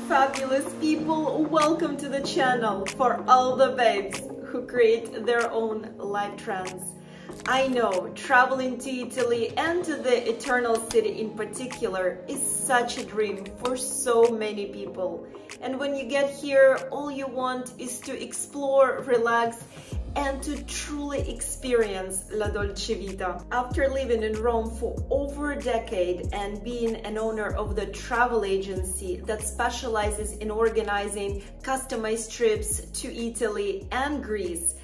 fabulous people, welcome to the channel for all the babes who create their own life trends. I know traveling to Italy and to the Eternal City in particular is such a dream for so many people. And when you get here, all you want is to explore, relax, and to truly experience la dolce vita. After living in Rome for over a decade and being an owner of the travel agency that specializes in organizing customized trips to Italy and Greece,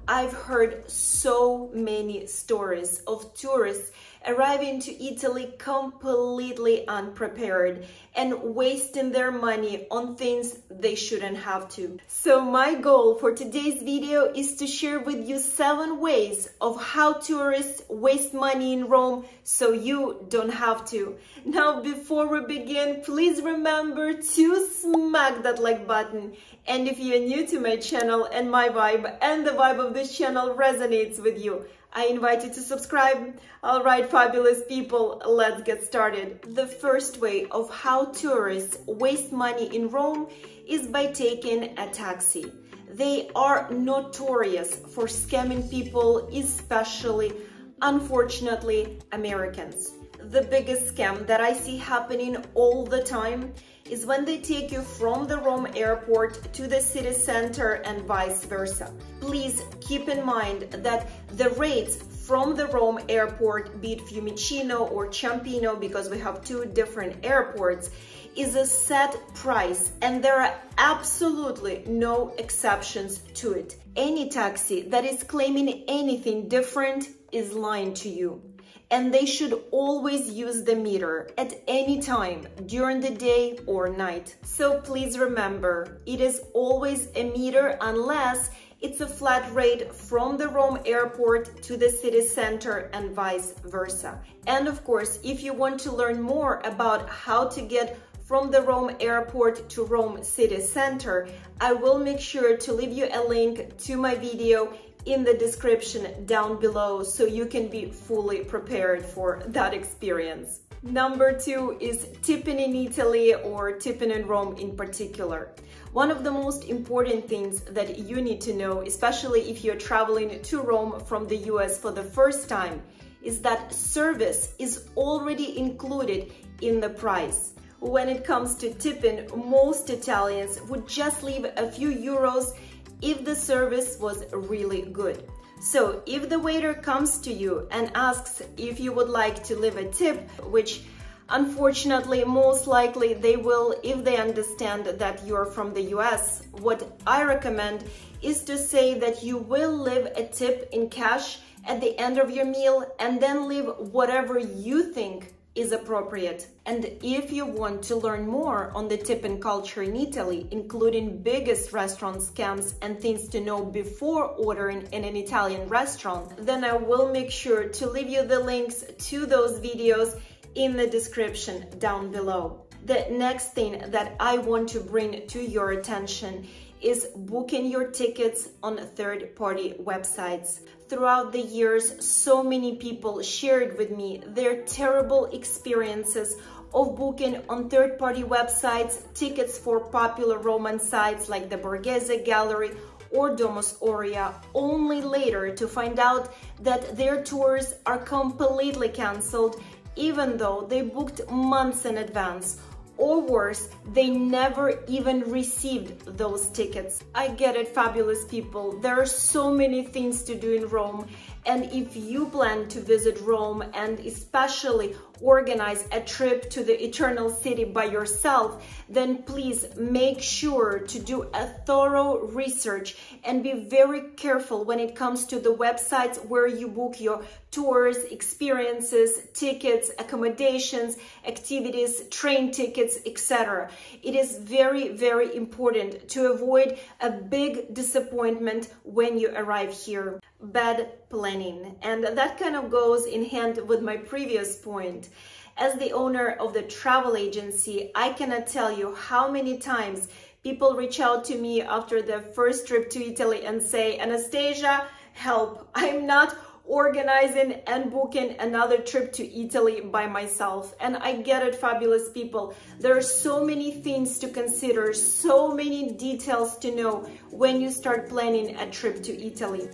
I've heard so many stories of tourists arriving to Italy completely unprepared and wasting their money on things they shouldn't have to. So my goal for today's video is to share with you 7 ways of how tourists waste money in Rome so you don't have to. Now, before we begin, please remember to smack that like button. And if you're new to my channel and my vibe and the vibe of this channel resonates with you, I invite you to subscribe. All right, fabulous people, let's get started. The first way of how tourists waste money in Rome is by taking a taxi. They are notorious for scamming people, especially, unfortunately, Americans. The biggest scam that I see happening all the time is when they take you from the Rome airport to the city center and vice versa. Please keep in mind that the rates from the Rome airport, be it Fiumicino or Ciampino, because we have 2 different airports, is a set price and there are absolutely no exceptions to it. Any taxi that is claiming anything different is lying to you. And they should always use the meter at any time during the day or night. So please remember, it is always a meter unless it's a flat rate from the Rome airport to the city center and vice versa. And of course, if you want to learn more about how to get from the Rome airport to Rome city center, I will make sure to leave you a link to my video in the description down below so you can be fully prepared for that experience. Number 2 is tipping in Italy or tipping in Rome in particular. One of the most important things that you need to know, especially if you're traveling to Rome from the US for the first time, is that service is already included in the price. When it comes to tipping, most Italians would just leave a few euros if the service was really good. So if the waiter comes to you and asks if you would like to leave a tip, which unfortunately most likely they will if they understand that you're from the US, what I recommend is to say that you will leave a tip in cash at the end of your meal and then leave whatever you think is appropriate. And if you want to learn more on the tipping culture in Italy, including biggest restaurant scams and things to know before ordering in an Italian restaurant, then I will make sure to leave you the links to those videos in the description down below. The next thing that I want to bring to your attention is booking your tickets on third-party websites. Throughout the years, so many people shared with me their terrible experiences of booking on third-party websites tickets for popular Roman sites like the Borghese Gallery or Domus Aurea, only later to find out that their tours are completely cancelled, even though they booked months in advance. Or worse, they never even received those tickets. I get it, fabulous people. There are so many things to do in Rome. And if you plan to visit Rome and especially organize a trip to the Eternal City by yourself, then please make sure to do a thorough research and be very careful when it comes to the websites where you book your tours, experiences, tickets, accommodations, activities, train tickets, etc. It is very, very important to avoid a big disappointment when you arrive here. Bad planning. And that kind of goes in hand with my previous point. As the owner of the travel agency, I cannot tell you how many times people reach out to me after their first trip to Italy and say, Anastasia, help, I'm not organizing and booking another trip to Italy by myself. And I get it, fabulous people. There are so many things to consider, so many details to know when you start planning a trip to Italy.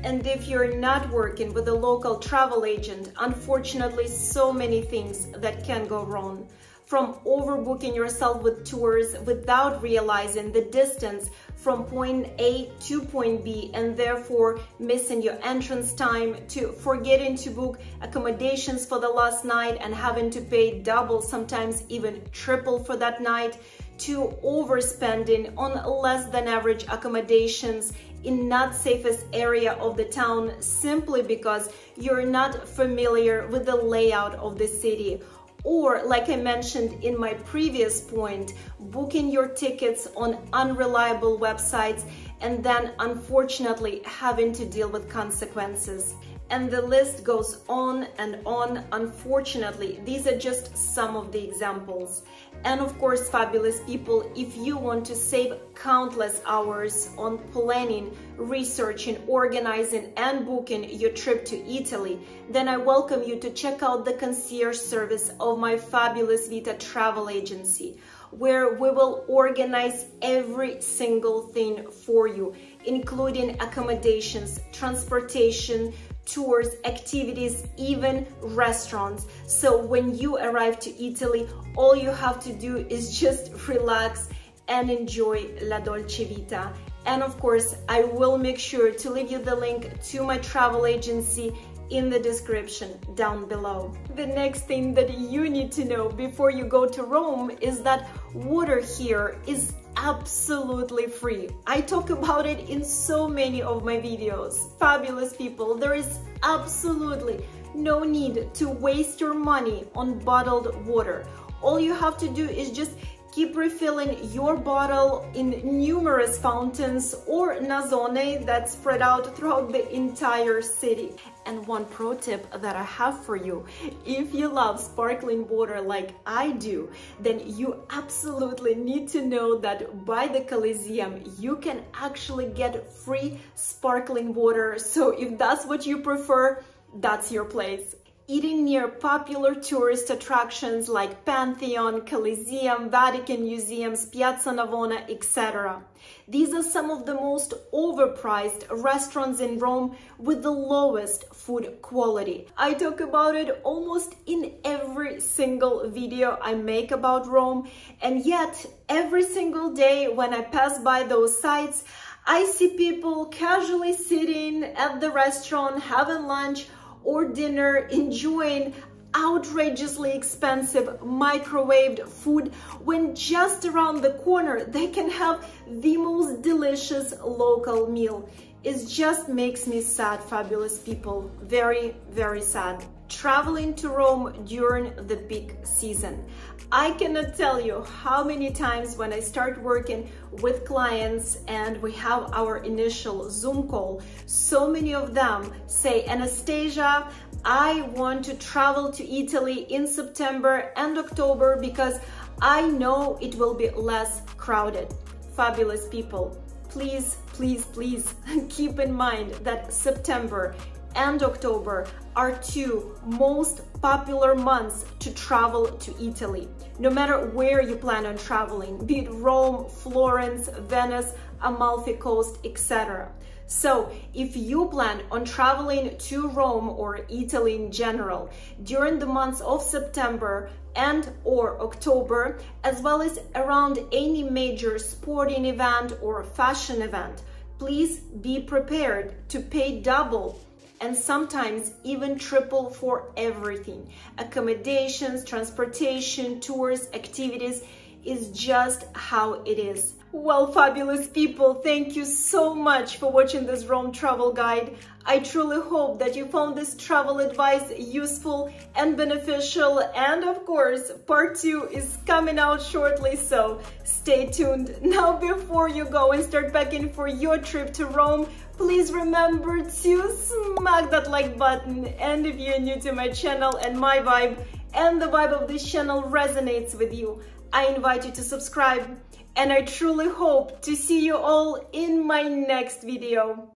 And if you're not working with a local travel agent, unfortunately, so many things that can go wrong. From overbooking yourself with tours without realizing the distance from point A to point B and therefore missing your entrance time, to forgetting to book accommodations for the last night and having to pay double, sometimes even triple for that night, to overspending on less than average accommodations in not safest area of the town simply because you're not familiar with the layout of the city. Or, like I mentioned in my previous point, booking your tickets on unreliable websites and then unfortunately having to deal with consequences. And the list goes on and on. Unfortunately, these are just some of the examples. And of course, fabulous people, if you want to save countless hours on planning, researching, organizing, and booking your trip to Italy, then I welcome you to check out the concierge service of my fabulous Vita travel agency, where we will organize every single thing for you, including accommodations, transportation, tours, activities, even restaurants. So when you arrive to Italy, all you have to do is just relax and enjoy La Dolce Vita. And of course, I will make sure to leave you the link to my travel agency in the description down below. The next thing that you need to know before you go to Rome is that water here is absolutely free. I talk about it in so many of my videos. Fabulous people, there is absolutely no need to waste your money on bottled water. All you have to do is just keep refilling your bottle in numerous fountains or nazzone that spread out throughout the entire city. And one pro tip that I have for you, if you love sparkling water like I do, then you absolutely need to know that by the Colosseum, you can actually get free sparkling water. So if that's what you prefer, that's your place. Eating near popular tourist attractions like Pantheon, Colosseum, Vatican Museums, Piazza Navona, etc. These are some of the most overpriced restaurants in Rome with the lowest food quality. I talk about it almost in every single video I make about Rome, and yet every single day when I pass by those sites, I see people casually sitting at the restaurant, having lunch or dinner, enjoying outrageously expensive microwaved food when just around the corner they can have the most delicious local meal. It just makes me sad, fabulous people. Very, very sad. Traveling to Rome during the peak season. I cannot tell you how many times when I start working with clients and we have our initial Zoom call, so many of them say, Anastasia, I want to travel to Italy in September and October because I know it will be less crowded. Fabulous people, please, please, please keep in mind that September and October are two most popular months to travel to Italy. No matter where you plan on traveling, be it Rome, Florence, Venice, Amalfi Coast, etc. So if you plan on traveling to Rome or Italy in general during the months of September and or October, as well as around any major sporting event or fashion event, please be prepared to pay double and sometimes even triple for everything. Accommodations, transportation, tours, activities is just how it is. Well, fabulous people, thank you so much for watching this Rome travel guide. I truly hope that you found this travel advice useful and beneficial. And of course, part 2 is coming out shortly, so stay tuned. Now, before you go and start packing for your trip to Rome, please remember to smack that like button. And if you're new to my channel and my vibe and the vibe of this channel resonates with you, I invite you to subscribe. And I truly hope to see you all in my next video.